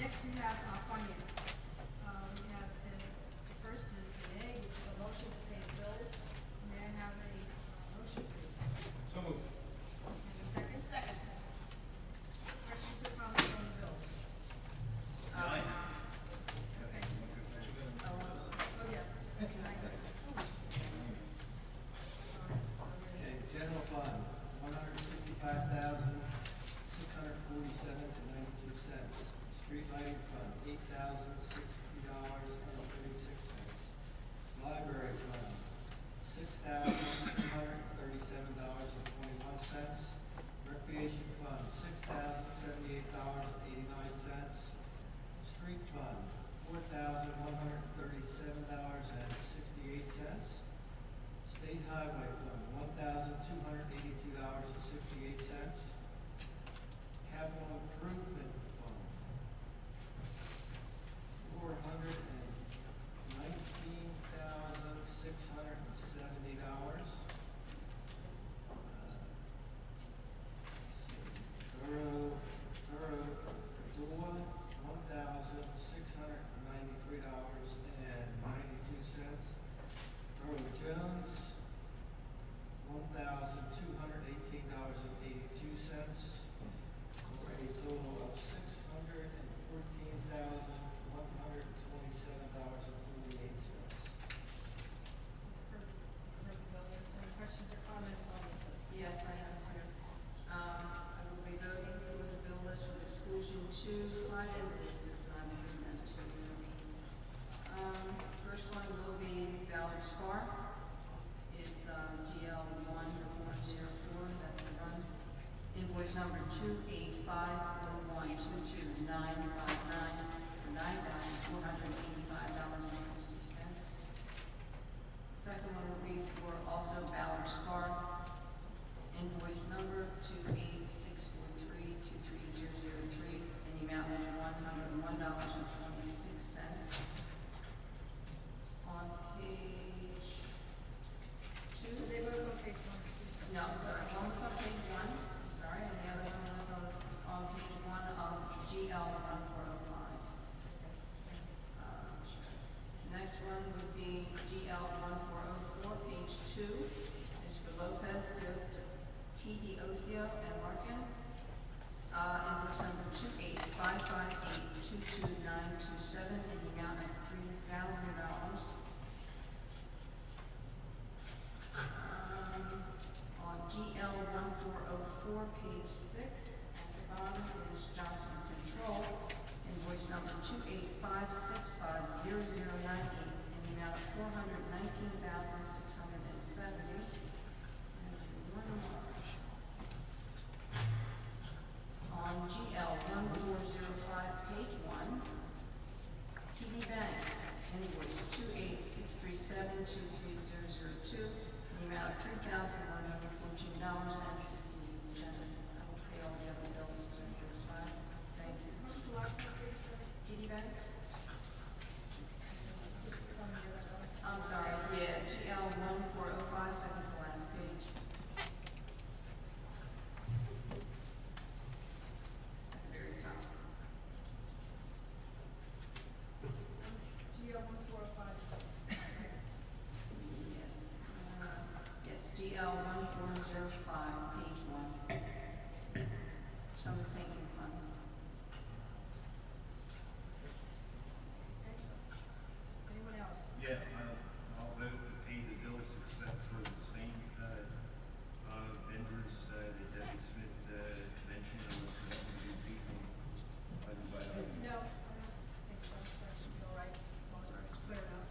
Next we have finance. We have the first is the A, which is a motion to pay the bills. May I have a motion, please? So moved. And a second? Second. Questions or comments on the bills? Nine. Okay. Oh, yes. Nice. Okay, general fund, $165,647.92. Street lighting fund, $8,060.36. Library fund, $6,137.21. Recreation fund, $6,078.89. Street fund, $4,137.68. State Highway Fund, $1,282.68. Capital Improvement Fund, $419,670. Borough, $1,693.92. Borough Jones, $1,218.82, for a total of $614,127.48. Heard the bill list. Any questions or comments on this list? Yes, I have here. I will be voting for the bill list with exclusion to 5 invoices. I will present to you. First one will be Ballard Spa. It's GL 10404. That's the run. Invoice number 285412299 for $9,485.60. Second one will be for also Ballard Spa. Invoice number 28643230003 in the amount of $101.26. On page 2. They were on page 1, excuse me. No, sorry, one was on page 1, sorry, and the other one was on page 1 of GL 1405. Next one would be GL 1404, page 2, is for Lopez, T.D. Osio, and Larkin. Invoice number 28558222927 in the amount of $3,000. On GL 1404, page 6, at the bottom is Johnson Control, invoice number 285650098 in the amount of $419,670. And one more. On GL 1405, page 1, TD Bank, invoice 28637230002 in the amount of $3,114.15. I will pay all the other bills for the first one. Thank you. What was the last one, please? TD Bank? Just tell me your last. I'm sorry, yeah, GL 1405, second to the last page. At the very top. GL 1405. Yes, GL 1405, page 1. It's from the sinking fund. Okay. Anyone else? Yeah, I'll vote to pay the bills except for the same vendors that Debbie Smith mentioned, unless we want to do people item by item. No, I don't think so. That should be all right. As long as it's clear enough.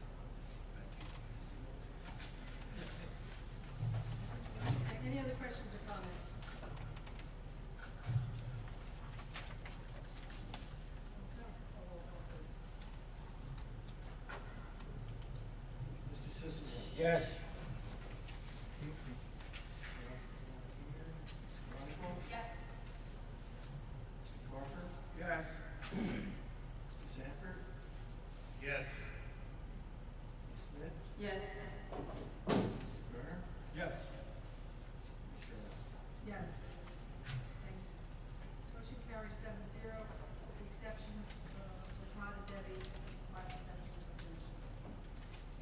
Any other questions or comments? Okay. Roll call, please. Mr. Sisselman. Yes. Yes. Mr. Parker. Yes. Mr. Sanford. Yes. Ms. Smith. Yes. Mr. Turner. Yes. Ms. Sherman. Yes. Thank you. Motion carries 7-0. The exceptions, Debbie, 5% tuition.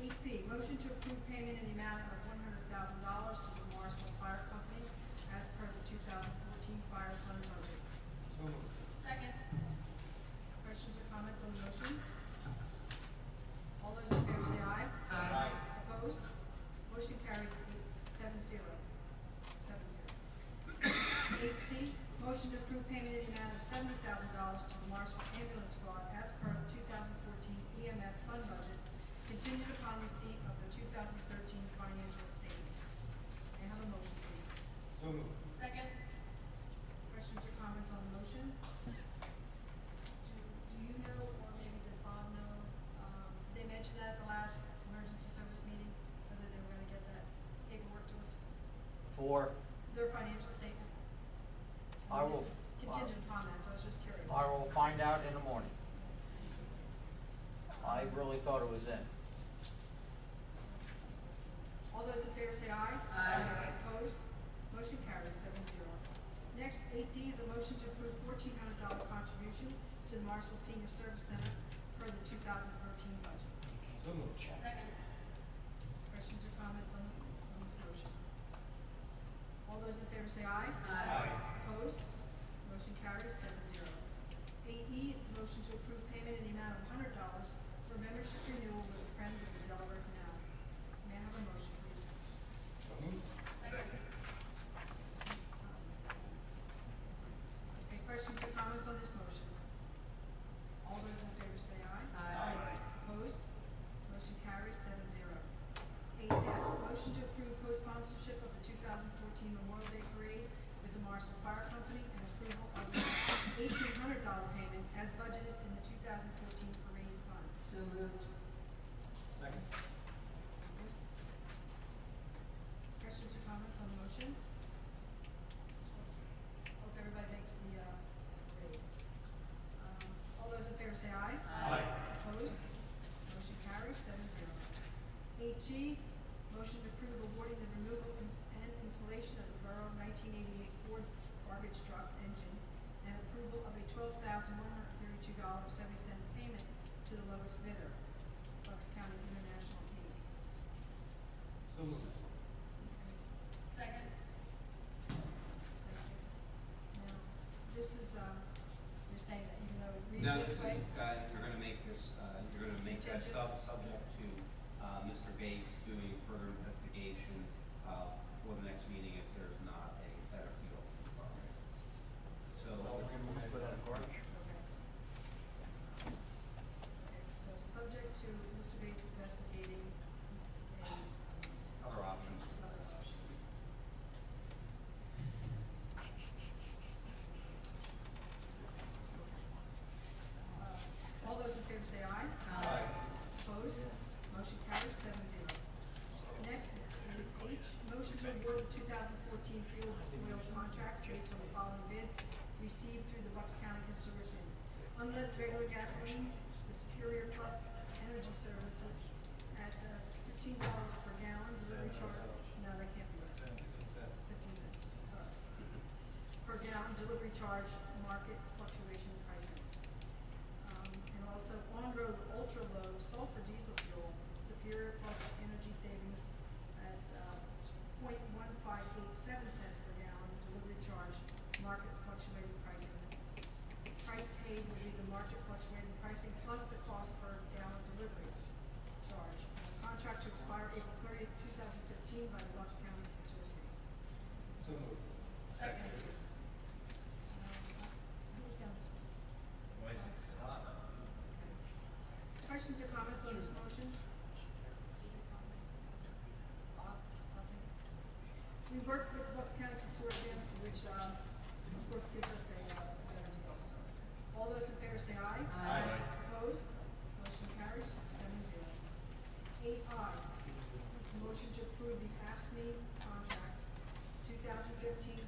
8B, motion to approve payment in the amount of $100,000 to the Morrisville Fire Company as per the 2014 fire fund budget. So moved. Second. Questions or comments on the motion? All those in favor say aye. Aye. Opposed? Motion carries 7-0. 8C, motion to approve payment in the amount of $70,000 to the Morrisville Ambulance Squad as per the 2014 EMS fund budget, contingent upon receipt of the 2013 financial statement. May I have a motion, please? So moved. Second. Questions or comments on the motion? Do you know, or maybe does Bob know, they mentioned that at the last emergency service meeting, whether they were gonna get that paperwork to us, For, their financial statement? I mean, will- this is contingent upon that, so I was just curious. I will find out in the morning. I really thought it was in. All those in favor say aye. Aye. Opposed? Motion carries 7-0. Next, 8D is a motion to approve $1,400 contribution to the Morrisville Senior Service Center per the 2013 budget. So moved. Second. Questions or comments on this motion? All those in favor say aye. Aye. Opposed? Motion carries 7-0. 8E, it's a motion to approve payment in the amount of $100 for membership renewal with the Friends of the Delaware Canal. May I have a motion, please? So moved. Second. Okay, questions or comments on this motion? All those in favor say aye. Aye. Opposed? Motion carries 7-0. 8F, motion to approve co-sponsorship of the 2014 Memorial Day Parade with the Morrisville Fire Company and approval of the $1,800 payment as budgeted in the 2014 parade fund. So moved. Second. Questions or comments on the motion? Hope everybody makes the parade. All those in favor say aye. Aye. Opposed? Motion carries 7-0. 8G, motion to approve awarding the removal and installation of the Borough 1988 Ford garbage truck engine and approval of a $12,132.70 payment to the lowest bidder, Bucks County International Inc. So moved. Second. Thank you. Now, this is, you're saying that even though it No, reads this this way? is, you're gonna make this, you're gonna make that subject to, Mr. Bates doing further investigation, for the next meeting if there's not a better deal. So, Okay. Okay, so subject to Mr. Bates investigating other options. another option. All those in favor say aye. Aye. Opposed? Motion carries 7-0. Next is 8H, motion to award the 2014 fuel oil contracts based on the following bids received through the Bucks County Consortium. Unleaded regular gasoline, the Superior Plus Energy Services at $15 per gallon, delivery charge, no, that can't be right. 15 cents, sorry. Per gallon, delivery charge, market fluctuation pricing. And also on-road ultra-low sulfur diesel fuel, Superior Plus Energy Savings at .1587 cents per gallon, delivery charge, market fluctuating pricing. Price paid will be the market fluctuating pricing plus the cost per gallon delivery charge. Contract to expire April 30th, 2015 by the Bucks County Consortium. So moved. Second. Who was down this one? Voices. Questions or comments on these motions? Bob, nothing? We work with the Bucks County Consortium, which, of course, gives us a better deal, so. All those in favor say aye. Aye. Opposed? Motion carries 7-0. 8I, this is a motion to approve the AFSCME contract 2015-2019,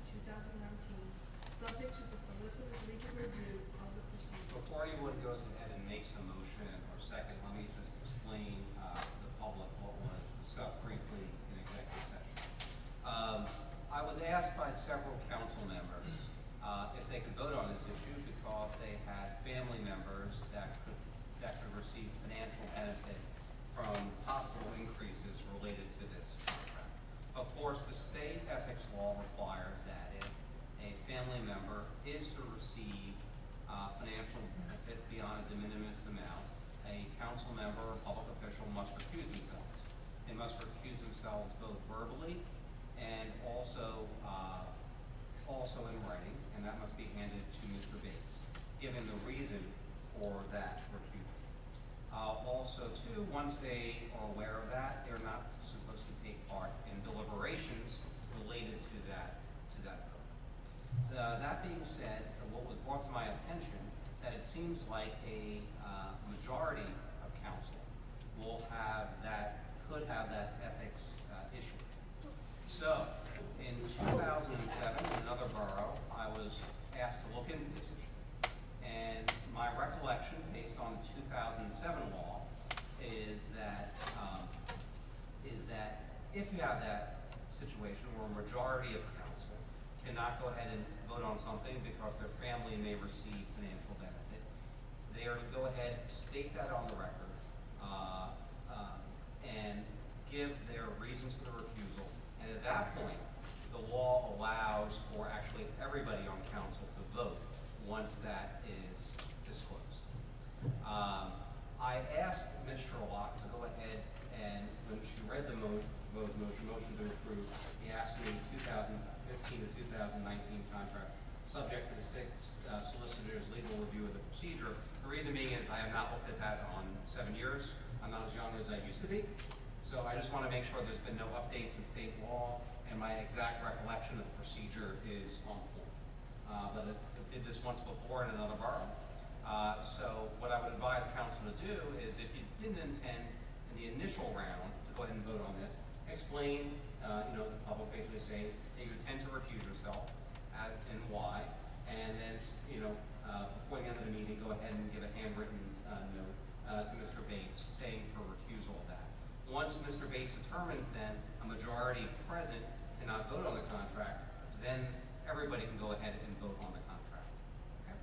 subject to the solicitor's legal review of the procedure. Before anyone goes ahead and makes a motion or second, let me just explain to the public what was discussed briefly in executive session. I was asked by several council members if they could vote on this issue because they had family members that that could receive financial benefit from possible increases related to this contract. Of course, the state ethics law requires that if a family member is to receive financial benefit beyond a de minimis amount, a council member or public official must recuse themselves. They must recuse themselves both verbally and also in writing, and that must be handed to Mr. Bates, given the reason for that recusal. Also, too, once they are aware of that, they're not supposed to take part in deliberations related to that vote. That being said, what was brought to my attention, that it seems like a majority of council could have that ethics issue. So, in 2007, in another borough, I was asked to look into this issue. And my recollection, based on the 2007 law, is that if you have that situation where a majority of council cannot go ahead and vote on something because their family may receive financial benefit, they are to go ahead, state that on the record, and give their reasons for the recusal. And at that point, the law allows for actually everybody on council to vote once that is disclosed. I asked Ms. Sherlock to go ahead and, when she read the motion to approve, he asked me 2015 to 2019 contract, subject to the solicitor's legal review of the procedure. The reason being is I have not looked at that on 7 years. I'm not as young as I used to be. So I just want to make sure there's been no updates in state law, and my exact recollection of the procedure is on point. But I did this once before in another borough. So what I would advise council to do is, if you didn't intend in the initial round to go ahead and vote on this, explain, the public basically say that you intend to recuse yourself as and why, and then, before the end of the meeting, go ahead and give a handwritten note to Mr. Bates saying for recusal of that. Once Mr. Bates determines then a majority present cannot vote on the contract, then everybody can go ahead and vote on the contract. Okay?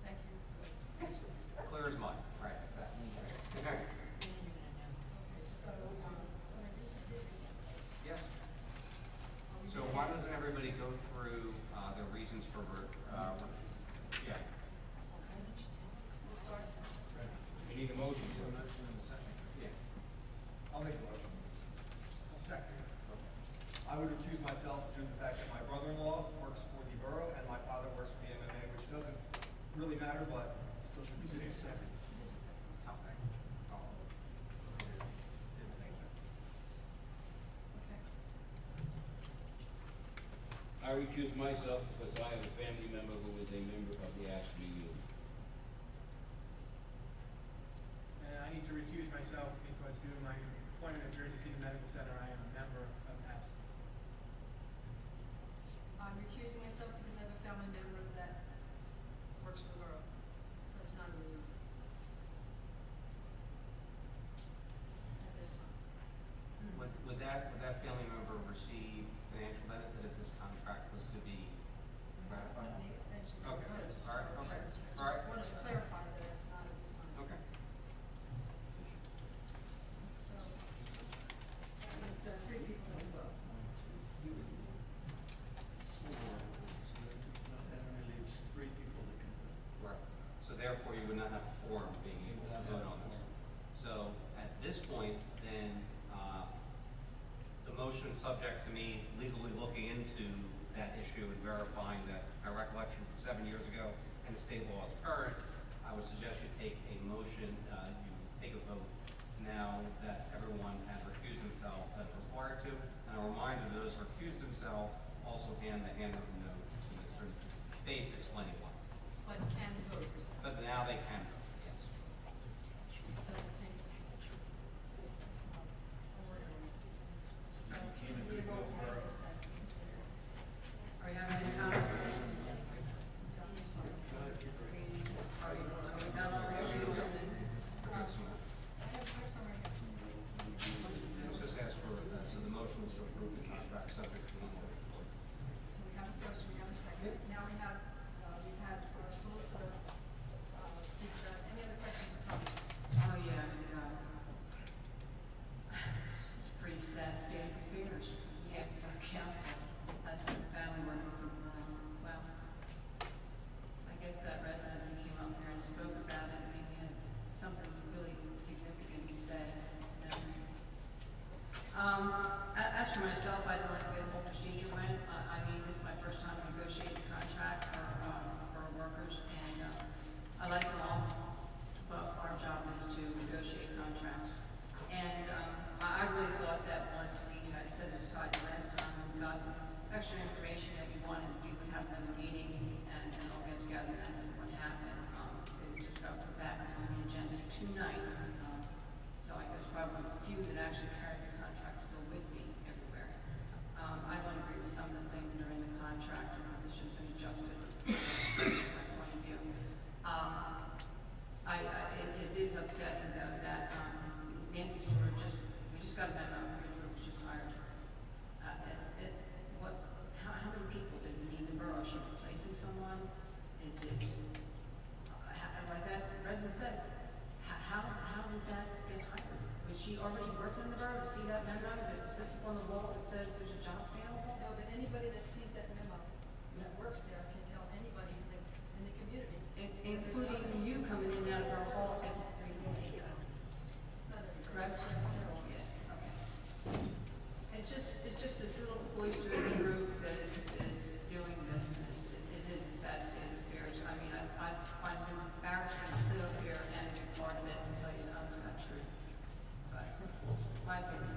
Thank you for that explanation. Clear as mud. Right, exactly. Okay. So, Yes. So why doesn't everybody go through their reasons for, yeah. we'll start. We need a motion. Yeah. I'll make a motion. I'll second. I would recuse myself due to the fact that my brother-in-law works for the borough and my father works for the MMA, which doesn't really matter, but still should be considered second. Okay. Oh. Okay. I recuse myself because I have a family member who is a member of the ASME union. And I need to recuse myself because due to my employment at Jersey City Medical Center, I am a member of ASME. I'm recusing myself because I have a family member that works for the borough, but it's not in the union. At this time. Would that family member receive financial benefit if this contract was to be ratified? Okay. All right. Okay. All right. Just wanted to clarify that it's not at this time. Okay. So, it's three people that vote. That only leaves 3 people that can vote. Right. So therefore, you would not have a quorum being able to vote on this. So at this point, then, the motion subject to me legally looking into that issue and verifying that my recollection from 7 years ago and the state law is current, I would suggest you take a motion, you take a vote now that everyone has recused themselves as required to, and a reminder to those who recused themselves, also hand the handwritten note to Mr. Bates explaining why. But can vote, you're saying. But now they can vote, yes. So, take. So, we will have this then. Are you having any comments? Are we done already? We're good, so I have some right here. let's just ask for, so the motion was to approve the contract subject to one more. So we have a first, we have a second. Now we have, we've had our solicitor like that resident said, how did that get hired? Was she already working in the borough? See that memo that sits up on the wall that says there's a job available? No, but anybody that sees that memo that works there can tell anybody in the community. Including you coming in and out of our hall every day. Correct? Yeah, okay. It's just this little boisterous group that is doing this, and it is a sad state of affairs. I mean, I find it embarrassing to sit up here and be part of it and tell you no, it's not true. But, my opinion.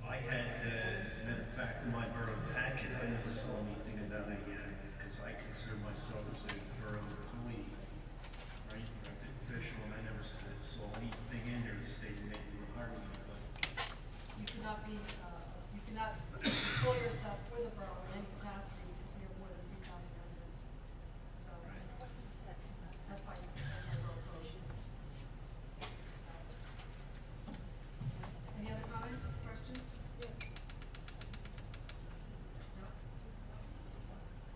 I had, matter of fact, in my borough packet, I never saw anything about it yet, because I consider myself as a borough employee, right, elected official, and I never saw anything in there that stated that you were hiring me, but You cannot you cannot employ yourself with a borough in any capacity because we have more than 3,000 residents. So, that's why it's a borough code. So. Any other comments, questions? No?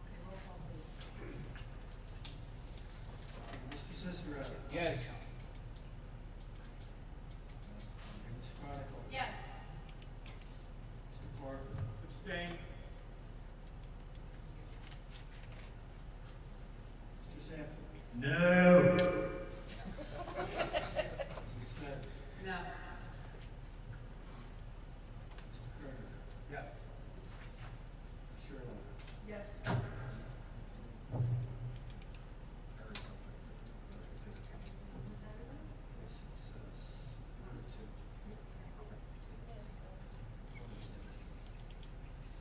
Okay, roll call please. Mr. Cicero. Yes. Ms. Chronicle. Yes. Mr. Parker. Abstain. Mr. Sanford. no. Mrs. Smith. No. Mr. Kerner. Yes. Ms. Sherlock. Yes. Yes, it says number 2.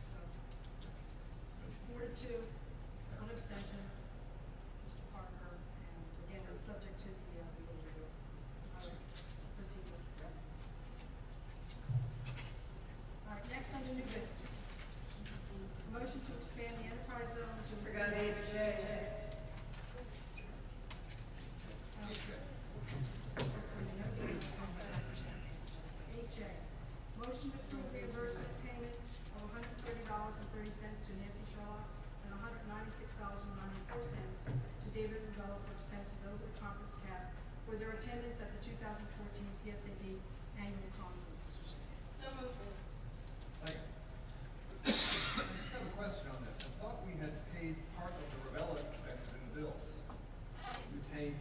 So, 4-2, one abstention, Mr. Parker, and again, it's subject to the legal review. Procedure. All right, next under new business. Motion to expand the enterprise zone to. Forgot H.J. H.A. Motion to approve reimbursement payment of $130.30 to Nancy Sherlock and $196.94 to David Ravello for expenses over the conference cap for their attendance at the 2014 PSAB annual conference. So moved. Second. I just have a question on this. I thought we had paid part of the Ravello expenses in the bills. We paid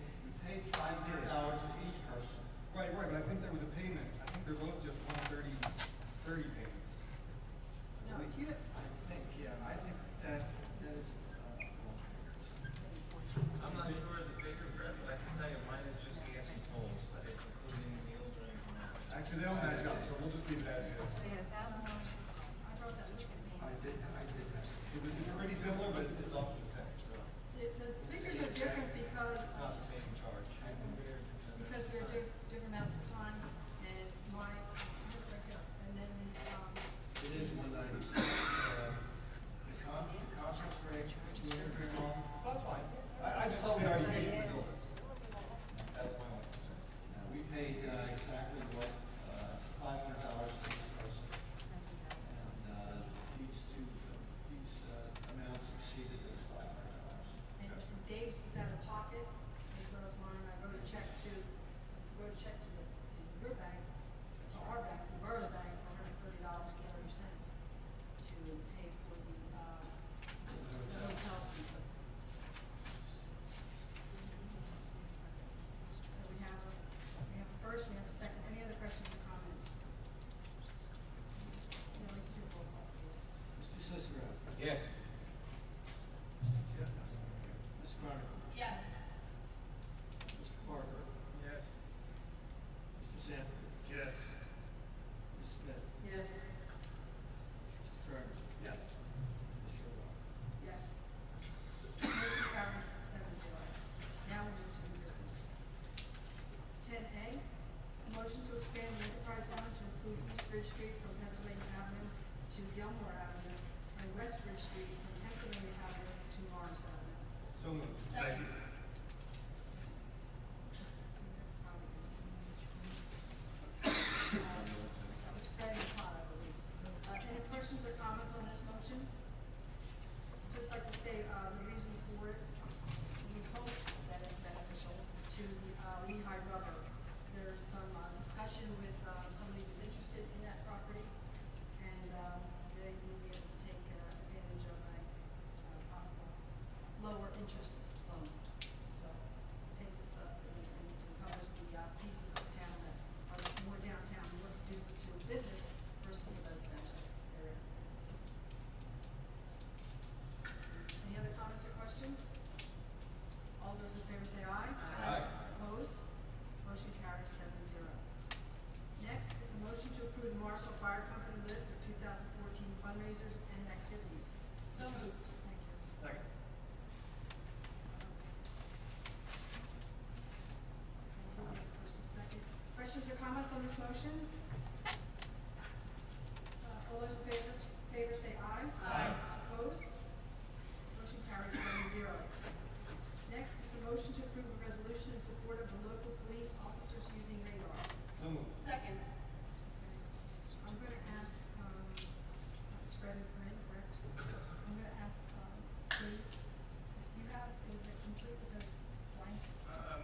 $500 to each person. Right, but I think there was a payment. I think they're both just 130 payments. No, if you, I think that is, I'm not sure of the figure, Brett, but I can tell you mine is just gas and tolls, including meals or anything else. Actually, they don't match up, so we'll just leave it as is. I wrote that. I did that. It's pretty similar, but it's off in the cents, so The figures are different because it's not the same charge. we're different amounts of time and and then, It is 196. The conference rate, we agree on. That's fine. I just thought we already paid for the buildings. That was my only concern. We paid exactly what, $500 to each person. And these amounts exceeded those $500. and Dave's was out of pocket as well as mine. I wrote a check to your bank, to our bank, the borough's bank, for $130.40 to pay for the hotel fees. So we have a first, we have a second. Any other questions or comments? No, we can do a roll call, please. Mr. Cicero. Yes. Mr. Jeff. Ms. Chronicle. Yes. Mr. Parker. Yes. Mr. Sanford. Yes. Ms. Smith. Yes. Mr. Kerner. Yes. Ms. Sherlock. Yes. Motion carries 7-0. Now we'll move to new business. 10A, a motion to expand the enterprise zone to include East Bridge Street from Pennsylvania Avenue to Delmore Avenue and West Bridge Street comments on this motion? All those in favor say aye. Aye. Opposed? Motion carries 7-0. Next is a motion to approve a resolution in support of the local police officers using radar. So moved. Second. I'm gonna ask, it's Fred and Corinne, correct? I'm gonna ask, Dave, you have, is it complete with those blanks?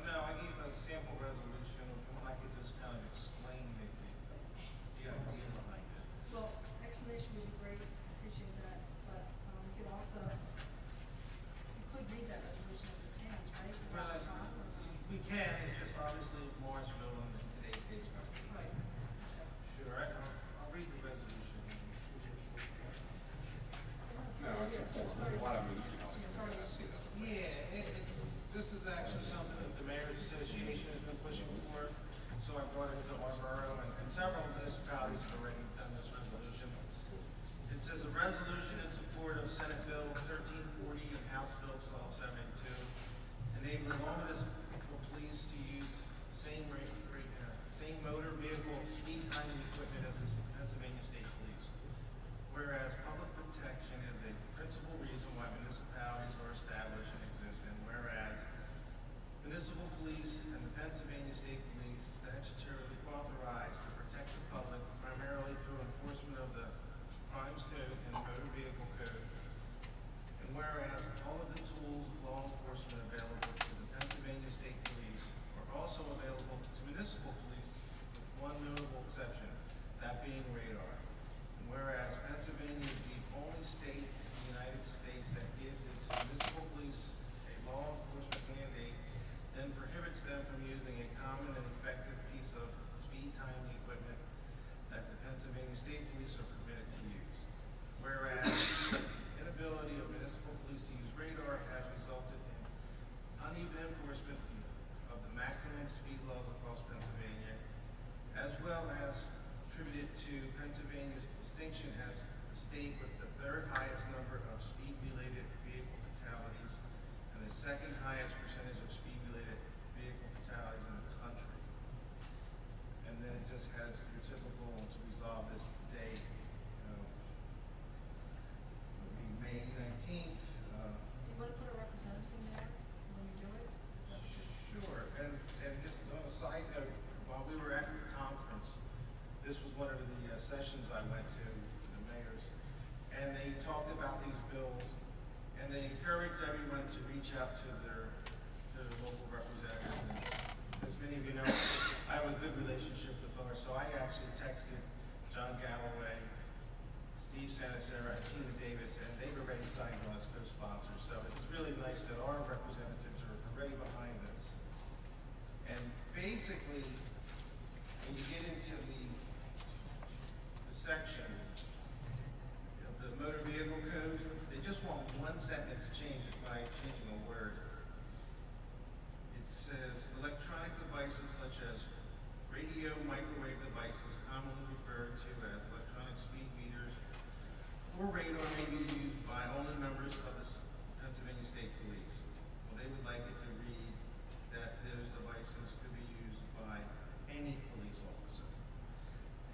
No, I gave a sample resolution, and I could just kind of explain the idea behind it. Well, explanation would be great, appreciate that, but, you could also, you could read that resolution as it stands, right? Without the bond, or not? We can, it's just obviously Morrisville and today's date. Right. Okay. Sure, I'll read the resolution. Yeah, this is actually something that the Mayor's Association has been pushing for, so I brought it to our borough, and several municipalities have already done this resolution. It says a resolution in support of Senate Bill 1340 and House Bill 1272, enabling all municipal police to use the same motor vehicle speed timing equipment as the Pennsylvania State Police. Whereas public protection is a principal reason why municipalities are established and exist, and whereas municipal police and the Pennsylvania State Police statutorily authorized to protect the public primarily through enforcement of the Crimes Code and the Motor Vehicle Code, and whereas all of the tools of law enforcement available to the Pennsylvania State Police are also available to municipal police, with one notable exception, that being radar. And whereas Pennsylvania is the only state in the United States that gives its municipal police a law enforcement mandate, then prohibits them from using a common and effective piece of speed timing equipment that the Pennsylvania State Police are permitted to use. Whereas the inability of municipal police to use radar has resulted in uneven enforcement of the maximum speed laws across Pennsylvania, as well as attributed to Pennsylvania's distinction as the state with the third highest number of speed-related vehicle fatalities and the second highest percentage of speed-related vehicle fatalities in the country. And then it just has your typical, to resolve this today, would be May 19th. You wanna put a representative in there when you do it? Is that what you're- Sure, and just on a side note, while we were at the conference, this was one of the sessions I went to, the mayors, and they talked about these bills, and they encouraged everyone to reach out to their local representatives. And as many of you know, I have a good relationship with ours, so I actually texted John Galloway, Steve Sanacera, and Tina Davis, and they've already signed on as co-sponsors. So it's really nice that our representatives are already behind this. And basically, when you get into the section of the motor vehicle code, they just want one sentence changed by changing a word. It says electronic devices such as radio, microwave devices, commonly referred to as electronic speed meters, or radar may be used by only members of the Pennsylvania State Police. Well, they would like it to read that those devices could be used by any police officer.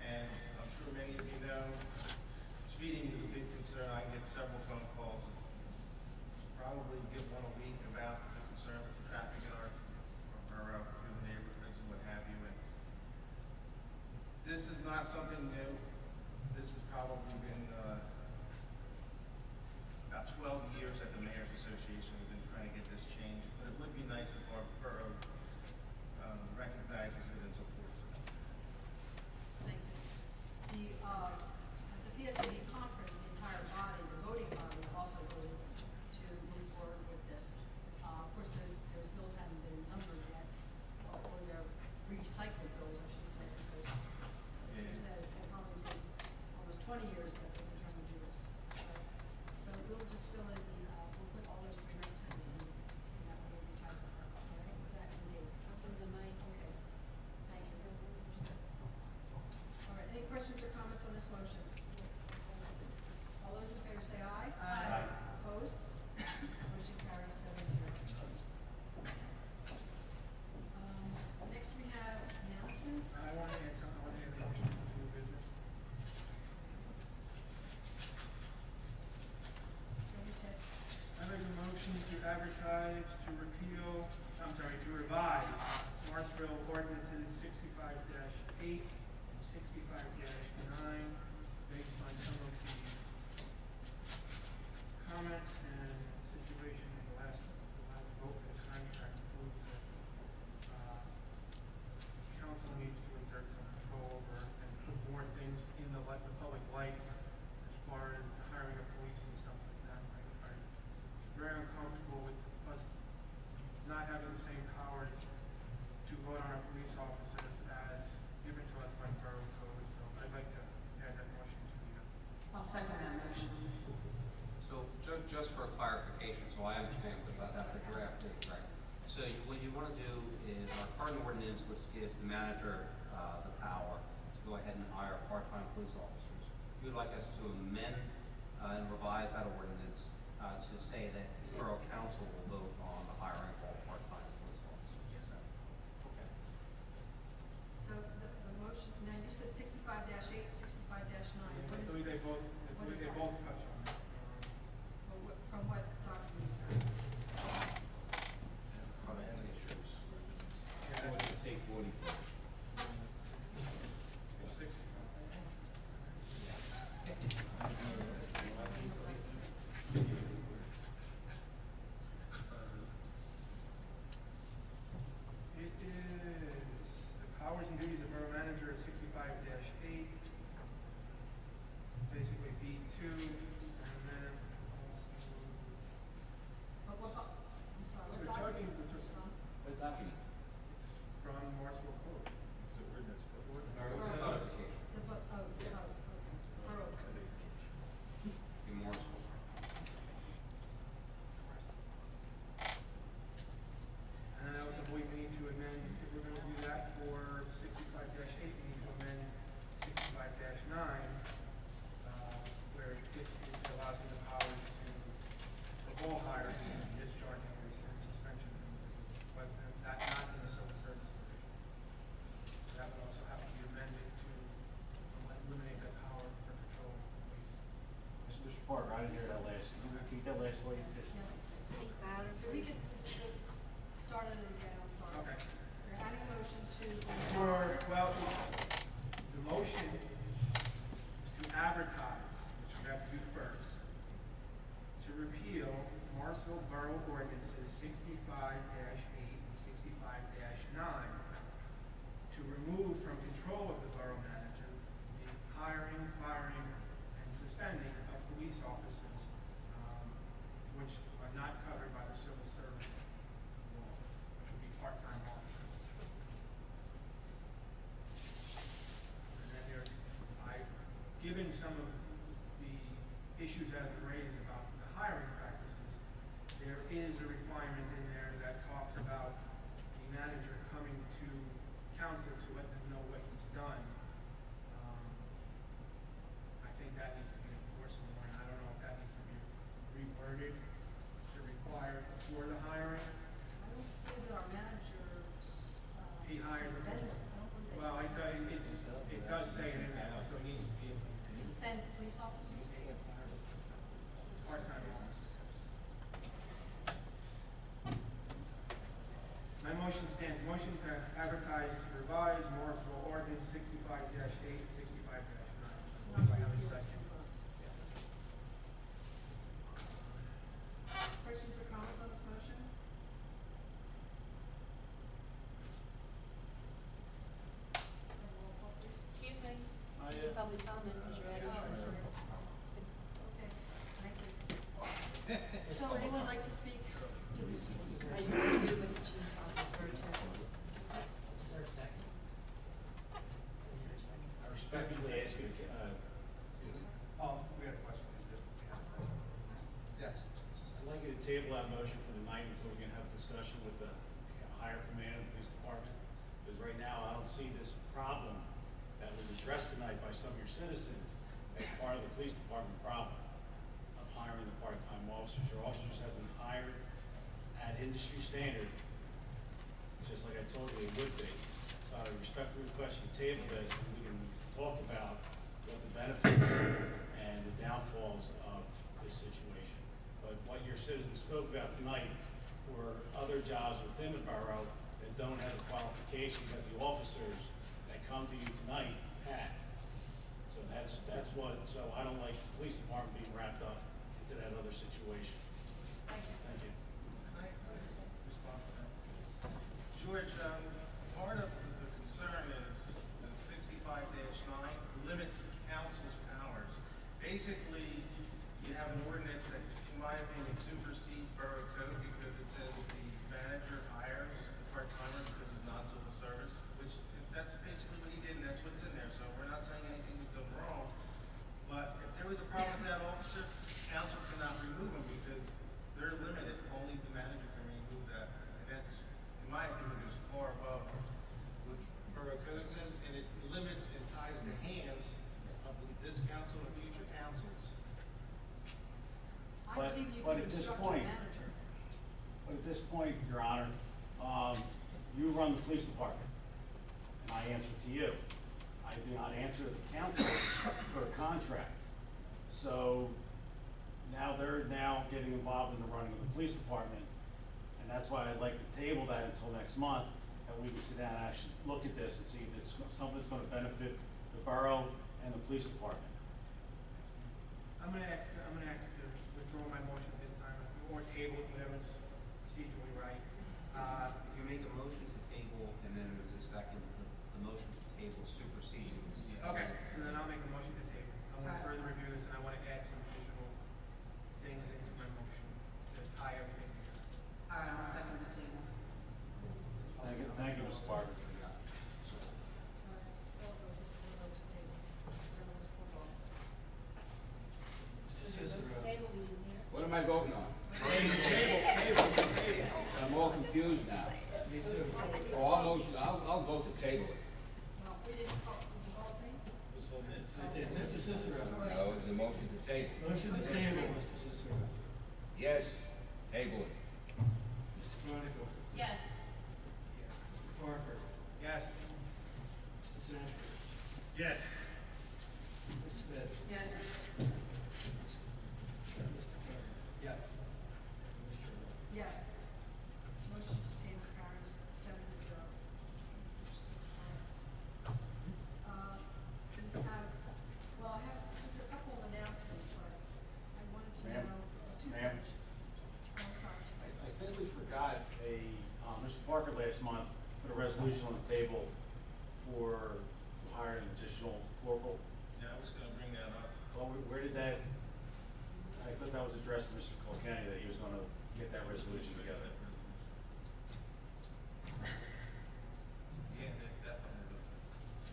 And I'm sure many of you know, speeding is a big concern. I get several phone calls, probably get one a week about the concern with the traffic in our borough, in the neighborhoods and what have you. And this is not something new. This has probably been about 12 years that the Mayor's Association has been trying to get this changed. But it would be nice if our borough recognizes it and supports it. Thank you. At the PSAB conference, the entire body, the voting body, was also voting to move forward with this. Of course, those bills haven't been numbered yet, or they're recycled bills, I should say, because, as you said, it's been probably been almost 20 years that they've been advertise to revise Morrisville ordinances 65-8 and 65-9 based on some of the comments and situation in the last vote for the contract includes that council needs to exert some control over and put more things in the public light as far as the hiring of police and stuff like that. I'm very uncomfortable with us not having the same powers to vote on our police officers as given to us by Borough Code. So I'd like to add that motion to the. I'll second that motion. So just for clarification, so I understand, because I have to draft it, right? So what you want to do is our current ordinance, which gives the manager the power to go ahead and hire part-time police officers. You would like us to amend and revise that ordinance to say that Borough Council will vote on the hiring of all part-time police officers. Is that okay? So the motion, now you said 65-8, 65-9. What is, They both what is that? touch on that. From what document is that? Take 40. It's 65. It is the powers and duties of borough manager at 65-8, basically B2, and then also. I'm sorry, So what we're talking, document? it's From? What document? from Morrisville Code. It's an ordinance, but Codification. The book, okay. Borough Code. In Morrisville. And I also believe we need to amend, if we're gonna do that for 65-8, we need to amend 65-9, where it allows me the power to, for all hires, discharging or suspension, but not in the civil service division. That would also have to be amended to eliminate that power for patrol police. Mr. Parker, I didn't hear that last, can you repeat that last way? Just- Speak louder. If we could start it again, I'm sorry. Okay. We're adding a motion to. Well, the motion is to advertise, which you have to do first, to repeal Morrisville Borough ordinances 65-8 and 65-9, to remove from control of the borough manager the hiring, firing, and suspending of police officers, which are not covered by the civil service law, which would be part-time officers. And then given some of the issues that have been raised about the hiring practices, there is a requirement in there that talks about the manager coming to council to let them know what he's done. I think that needs to be enforced more, and I don't know if that needs to be reworded to require before the hiring. I don't believe that our manager, He hires them. suspends, I don't believe they Well, suspend. it does say it in there, so it needs to be Suspend police officers? part-time officers. My motion stands. Motion to advertise to revise Morrisville ordinance 65-8, 65-9. Do I have a second? Questions or comments on this motion? Roll call, please. Excuse me. I, Any public comment, because you're Oh, adding. sorry. Okay, thank you. So anyone like to speak to this? I do, but the chief, I'll defer to. I respectfully ask you, We have a question, is there, we have a second? Yes. I'd like you to table that motion for the night until we can have a discussion with the higher command of the police department. Because right now, I don't see this problem that was addressed tonight by some of your citizens as part of the police department problem of hiring the part-time officers. Your officers have been hired at industry standard, just like I told you it would be. So I respectfully request you table this, and we can talk about what the benefits and the downfalls of this situation. But what you're citizens spoke about tonight for other jobs within the borough that don't have the qualifications that the officers that come to you tonight had. So that's what, so I don't like the police department being wrapped up into that other situation. Thank you. Thank you. Can I respond to that? George, part of the concern is the 65-9 limits the council's powers. Basically, you have an ordinance that, in my opinion, supersedes borough code because it says that the manager hires the part-timer because he's not civil service, which that's basically what he did, and that's what's in there. So we're not saying anything was done wrong. But if there was a problem with that officer, council cannot remove him because they're limited. Only the manager can remove that. And that's, in my opinion, is far above what borough code says, and it limits and ties the hands of this council and future councils. I But- believe you but can at this instruct point- your manager. But at this point, Your Honor, you run the police department, and I answer to you. I do not answer to the council for a contract. So now they're getting involved in the running of the police department, and that's why I'd like to table that until next month, and we can sit down and actually look at this and see if it's something that's gonna benefit the borough and the police department. I'm gonna ask to withdraw my motion this time, or table it, whatever's procedurally right. If you make a motion to table and then there's a second, the motion to table supersedes. Okay, so then I'll make a motion to table. I want to further review this, and I want to add some additional things into my motion to tie everything together. All right, I'll second the table. Thank you, Mr. Parker. Table, we didn't hear. What am I voting on? Table. I'm all confused now. Me too. Oh, I'll vote to table it. Well, we didn't call, the whole thing? Mr. Cicero. No, it's a motion to table. Motion to table, Mr. Cicero. Yes, table it. Mr. Chronicle. Yes. Mr. Parker. Yes. Mr. Sanders. Yes. Ms. Smith. Yes. Mr. Turner. Yes. Ms. Sherwood. Yes. Motion to table carries 7-0. We have, well, I have just a couple of announcements, but I wanted to Ma'am? know two Ma'am? things. Oh, I'm sorry. I think we forgot Mr. Parker last month put a resolution on the table for hiring an additional corporal. Yeah, I was gonna bring that up. Well, where did that, I thought that was addressed to Mr. Kilkenny, that he was gonna get that resolution together. Yeah, definitely.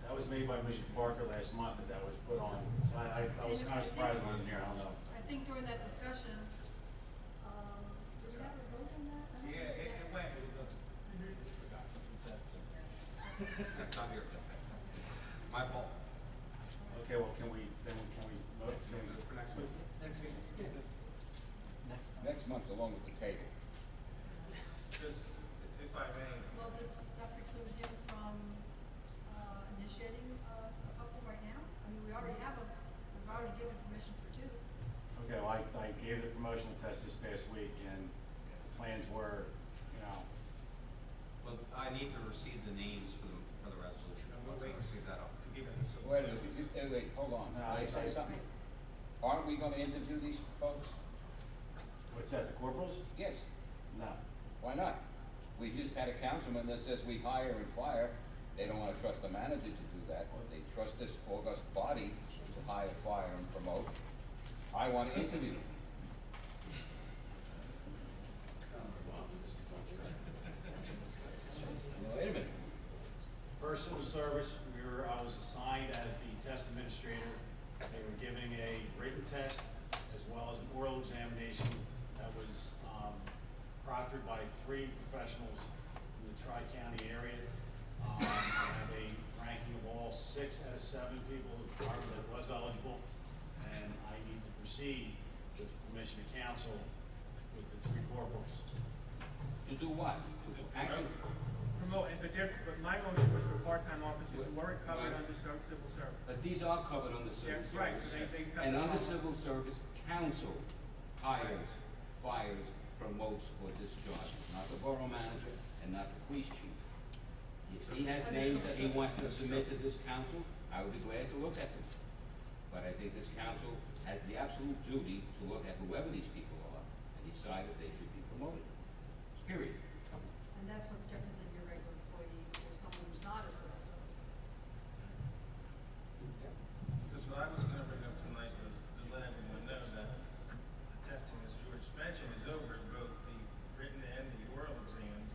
That was made by Mr. Parker last month, that was put on. I was kind of surprised it wasn't here, I don't know. I think during that discussion, did we have a vote on that? I don't Yeah, think it went, it was a. That's not your, my fault. Okay, well, can we vote? For next week? Next week. Next month along with the table. Just, if I may, Well, does that preclude him from initiating a couple right now? I mean, we've already given permission for 2. Okay, well, I gave the promotional test this past week, and the plans were, Well, I need to receive the names for the resolution. Once I receive that, I'll. to give it to some. Wait, hold on. No, Can I say something? Aren't we gonna interview these folks? what's that, the corporals? Yes. No. Why not? We just had a councilman that says we hire and fire. They don't wanna trust the manager to do that. They trust this august body to hire, fire, and promote. I wanna interview them. Wait a minute. First civil service, I was assigned as the test administrator. They were giving a written test as well as an oral examination that was proctored by 3 professionals in the Tri-County area. I have a ranking of all 6 out of 7 people in the department that was eligible, and I need to proceed with the permission of council with the 3 corporals. To do what? Actually, Promote, but my motion was for part-time officers who weren't covered under civil service. but these are covered under civil Yeah, service. right, so they felt And under the- civil service, council hires, fires, votes for discharge, not the borough manager and not the police chief. If he has names that he wants to submit to this council, I would be glad to look at them. But I think this council has the absolute duty to look at whoever these people are and decide if they should be promoted. Period. And that's what's different than your regular employee or someone who's not a civil service. Because what I was gonna bring up tonight was to let everyone know that the testing, as George mentioned, is over, both the written and the oral exams.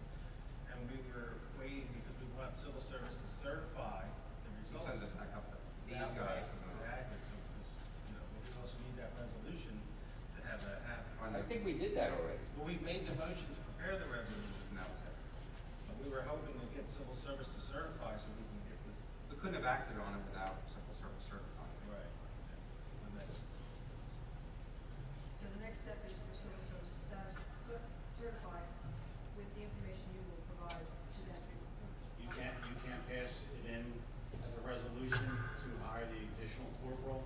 And we were waiting because we want civil service to certify the results. Send it back up to these That way, guys. exactly, so, because, you know, we also need that resolution to have that happen. I think we did that already. Well, we made the motion to prepare the resolution now, but we were hoping to get civil service to certify so we can get this. We couldn't have acted on it without civil service certifying. Right. That's the next. So the next step is for civil service to certify with the information you will provide to them. You can't pass it in as a resolution to hire the additional corporal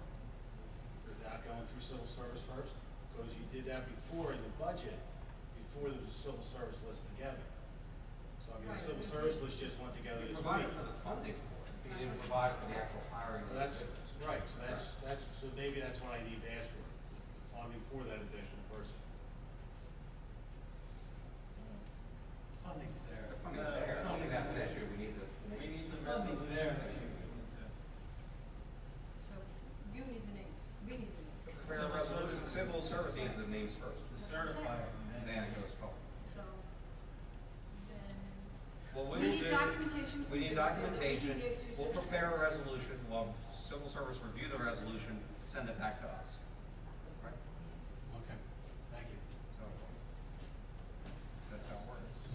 without going through civil service first? Because you did that before in the budget, before there was a civil service list together. So I mean, Right. the civil service list just went together You this provided week. for the funding for it, but you didn't provide for the actual hiring. So that's, right, so maybe that's what I need to ask for, the funding for that additional person. Funding's there. The funding's there, I don't think that's an issue, we need the. We need the Funding's resolution. there. So you need the names, we need the names. Prepare a resolution, civil service needs the names first, To certify it, and and then then it goes forward. So then, Well, we need documentation. We need from you so that we can documentation, give to we'll civil prepare a service. resolution, we'll have civil service review the resolution, send it back to us. Right? Okay, thank you. So, that's how it works.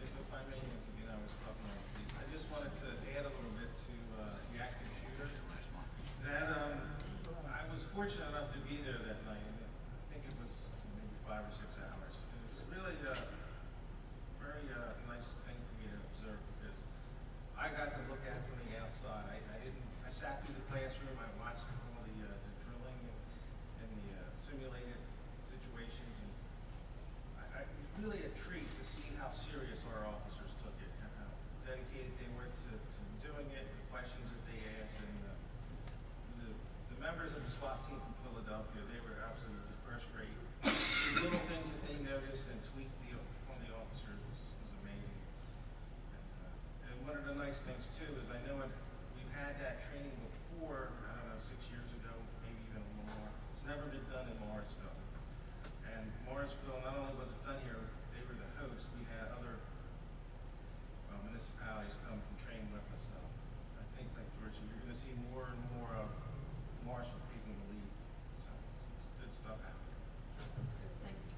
if I may, once again, I was talking about these. I just wanted to add a little bit to the active shooter. That I was fortunate enough to be there that night. And I think it was maybe 5 or 6 hours. It was really very nice thing for me to observe because I got to look at it from the outside. I sat through the classroom. I watched all the drilling and the simulated situations, and it was really a treat to see how serious our officers took it and how dedicated they were to doing it, the questions that they asked, and the members of the SWAT team from Philadelphia, they were absolutely first rate. The little things that they noticed and tweaked on the officers was amazing. And one of the nice things too is I know we've had that training before, I don't know, 6 years ago, maybe even a little more. It's never been done in Morrisville. And Morrisville, not only was it done here, they were the host. We had other municipalities come and train with us. So I think, like George, you're going to see more and more of Morrisville taking the lead. So it's good stuff happening. That's good, thank you.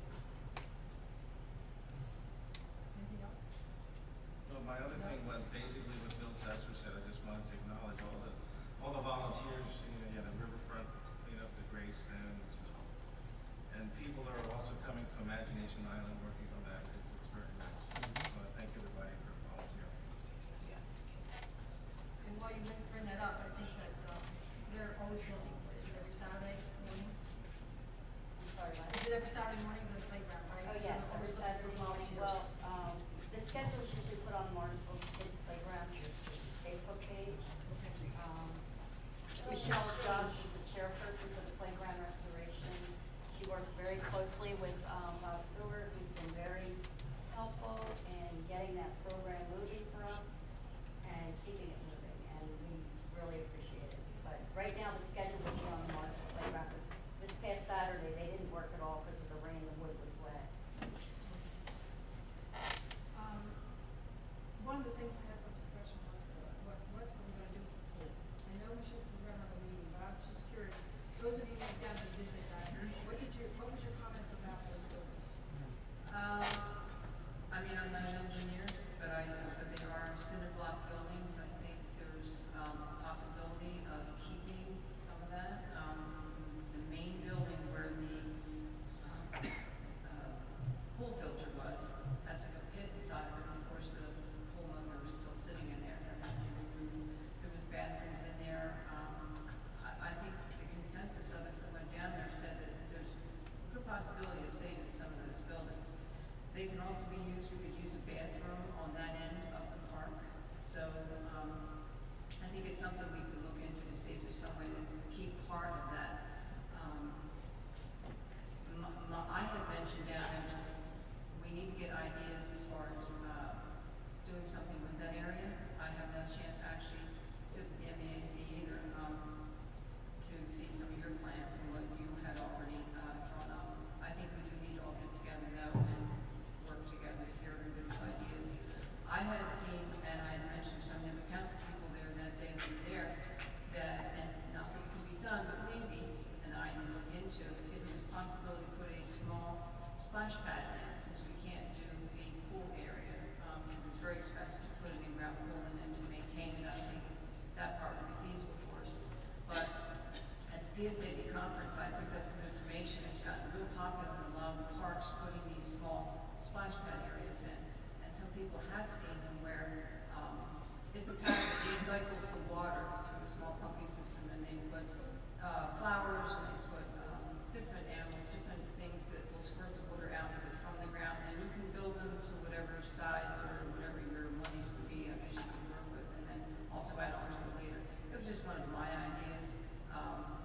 Anything else? Well, my other thing was basically what Bill Sasser said. I just wanted to acknowledge all the volunteers. You had the riverfront clean up the gravestones, and people are also coming to Imagination Island working on that. It's very nice. So I thank everybody for volunteering. And while you bring that up, I think that they're always looking for, is it every Saturday morning? I'm sorry, what? Is it every Saturday morning, the playground, right? Oh, yes, So every always looking for Saturday morning. volunteers. Well, the schedule is usually put on Morrisville Kids Playground Facebook page. Michelle Jones is the chairperson for the playground restoration. She works very closely with Bob Silver, who's been very helpful in getting that program moving for us and keeping it moving, and we really appreciate it. But right now, the schedule will be on the Morrisville Playground, because this past Saturday, they didn't work at all because of the rain, the wood was wet. One of the things I had for discussion was what are we gonna do with the pool? I know we should run another meeting, but I was just curious, those of you who went down to visit that, what was your comments about those buildings? I mean, I'm not an engineer, but I know that they are cinder block buildings. I think there's a possibility of keeping some people have seen them where, it's a pad that recycles the water through a small pumping system, and they put, flowers, and they put, different animals, different things that will squirt the water out of it from the ground, and you can build them to whatever size or whatever your monies would be, I guess you can work with, and then also add on to it later. It was just one of my ideas,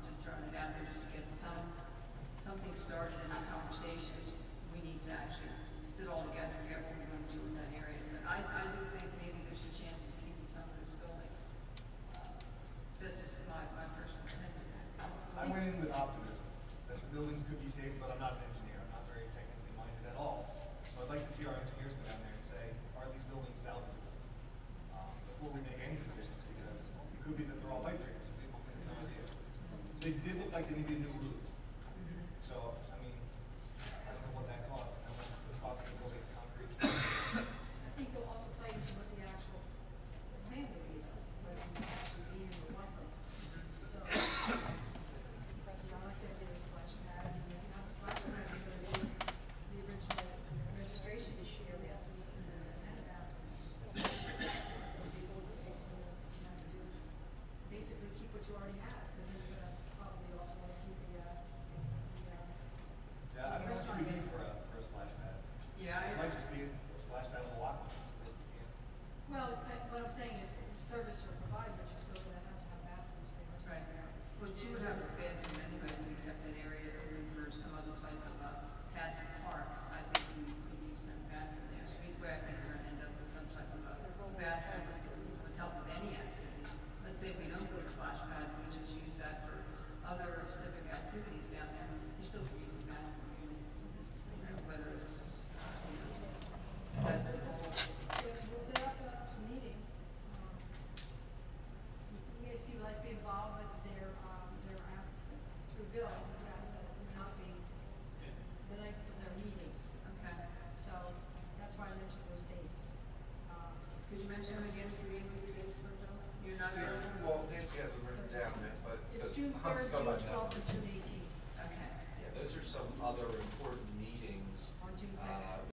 just throwing it out there just to get something started in the conversations. We need to actually sit all together and figure out what we're going to do in that area. But I do think maybe there's a chance of keeping some of those buildings. That's just my personal opinion. I went in with optimism that the buildings could be saved, but I'm not an engineer. I'm not very technically minded at all. So I'd like to see our engineers go down there and say, are these buildings salvageable? Before we make any decisions, because it could be that they're all pipe dreams. People have no idea. They did look like they needed new roofs. So, I mean, I don't know what that costs. I don't know what the cost of building concrete. I think they'll also play into what the actual plan will be, but actually being in the one room. So, I like that there was splash pad, and then have a splash pad, because the original registration issue, they have to meet and about. Basically keep what you already have, because then you're gonna probably also want to keep the Yeah, I don't know what you need for a splash pad. Yeah, It might just be a splash pad with a lock on it, so that you can't. Well, what I'm saying is, it's a service you're providing, but you're still gonna have to have bathrooms there right. somewhere. Well, you would have a bedroom anyway, we kept that area open for some other type of, passive park. I think we could use that bathroom there. So either way, I think we're gonna end up with some type of a bathroom that would help with any activities. Let's say we don't put a splash pad, we just use that for other civic activities down there. You still can use the bathroom units, whether it's, basketball. Yes, we'll set up a meeting. You guys seem like be involved, but they're asked, through Bill, was asked that it not be the nights of their meetings. Okay. So that's why I mentioned those dates. Could you mention them again to me with the dates for Joe? You're not there? Well, Nancy has it written down, but. It's June 3rd, June 12th, and June 18th. Okay. Yeah, those are some other important meetings. On June 2nd.